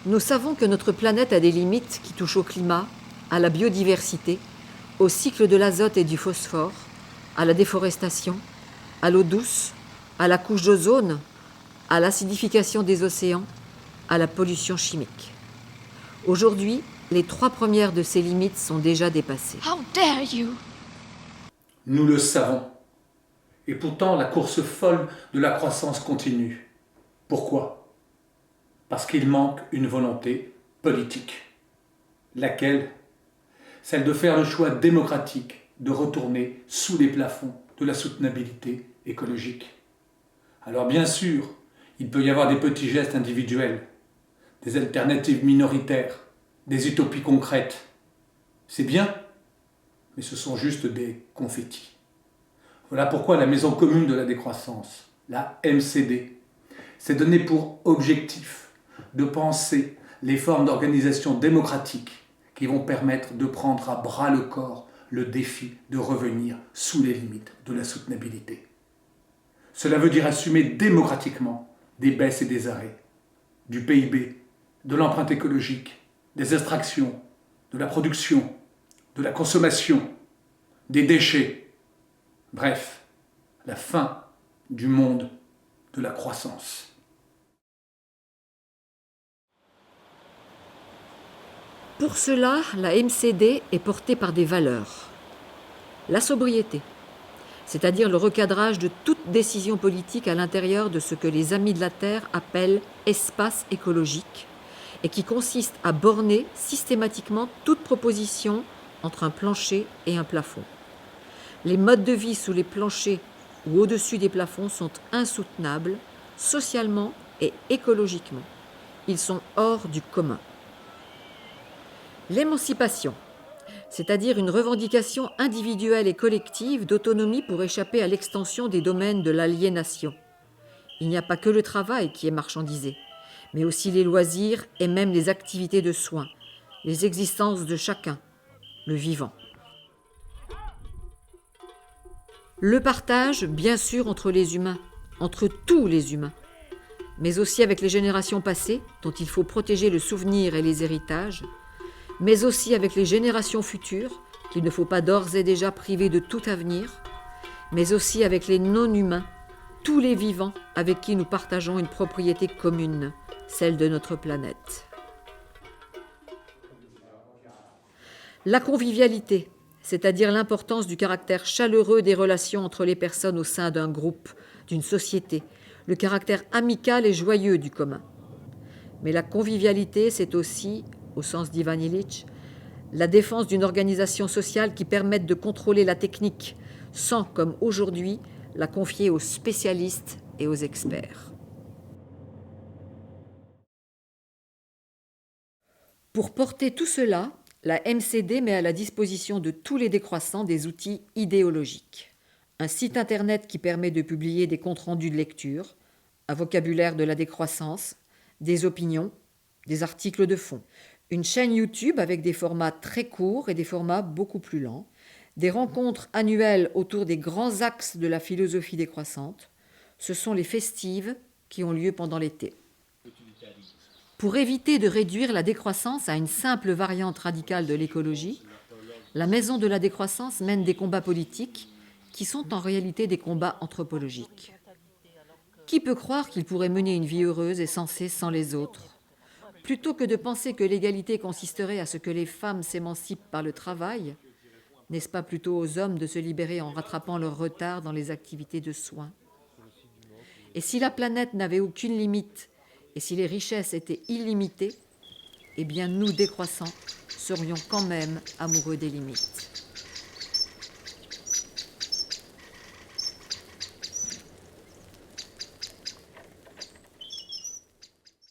Nous savons que notre planète a des limites qui touchent au climat, à la biodiversité, au cycle de l'azote et du phosphore, à la déforestation, à l'eau douce, à la couche d'ozone, à l'acidification des océans, à la pollution chimique. Aujourd'hui, les 3 premières de ces limites sont déjà dépassées. How dare you! Nous le savons. Et pourtant, la course folle de la croissance continue. Pourquoi ? Parce qu'il manque une volonté politique. Laquelle ? Celle de faire le choix démocratique de retourner sous les plafonds de la soutenabilité écologique. Alors bien sûr, il peut y avoir des petits gestes individuels, des alternatives minoritaires, des utopies concrètes. C'est bien, mais ce sont juste des confettis. Voilà pourquoi la Maison commune de la décroissance, la MCD, s'est donnée pour objectif de penser les formes d'organisation démocratique qui vont permettre de prendre à bras le corps le défi de revenir sous les limites de la soutenabilité. Cela veut dire assumer démocratiquement des baisses et des arrêts, du PIB, de l'empreinte écologique, des extractions, de la production, de la consommation, des déchets. Bref, la fin du monde de la croissance. Pour cela, la MCD est portée par des valeurs. La sobriété, c'est-à-dire le recadrage de toute décision politique à l'intérieur de ce que les Amis de la Terre appellent espace écologique et qui consiste à borner systématiquement toute proposition entre un plancher et un plafond. Les modes de vie sous les planchers ou au-dessus des plafonds sont insoutenables socialement et écologiquement. Ils sont hors du commun. L'émancipation, c'est-à-dire une revendication individuelle et collective d'autonomie pour échapper à l'extension des domaines de l'aliénation. Il n'y a pas que le travail qui est marchandisé, mais aussi les loisirs et même les activités de soins, les existences de chacun, le vivant. Le partage, bien sûr, entre les humains, entre tous les humains, mais aussi avec les générations passées, dont il faut protéger le souvenir et les héritages, mais aussi avec les générations futures, qu'il ne faut pas d'ores et déjà priver de tout avenir, mais aussi avec les non-humains, tous les vivants avec qui nous partageons une propriété commune, celle de notre planète. La convivialité, c'est-à-dire l'importance du caractère chaleureux des relations entre les personnes au sein d'un groupe, d'une société, le caractère amical et joyeux du commun. Mais la convivialité, c'est aussi, au sens d'Ivan Illich, la défense d'une organisation sociale qui permette de contrôler la technique, sans, comme aujourd'hui, la confier aux spécialistes et aux experts. Pour porter tout cela, la MCD met à la disposition de tous les décroissants des outils idéologiques. Un site internet qui permet de publier des comptes rendus de lecture, un vocabulaire de la décroissance, des opinions, des articles de fond. Une chaîne YouTube avec des formats très courts et des formats beaucoup plus lents, des rencontres annuelles autour des grands axes de la philosophie décroissante. Ce sont les festives qui ont lieu pendant l'été. Pour éviter de réduire la décroissance à une simple variante radicale de l'écologie, la Maison de la décroissance mène des combats politiques qui sont en réalité des combats anthropologiques. Qui peut croire qu'il pourrait mener une vie heureuse et sensée sans les autres ? Plutôt que de penser que l'égalité consisterait à ce que les femmes s'émancipent par le travail, n'est-ce pas plutôt aux hommes de se libérer en rattrapant leur retard dans les activités de soins ? Et si la planète n'avait aucune limite, et si les richesses étaient illimitées, eh bien nous, décroissants, serions quand même amoureux des limites.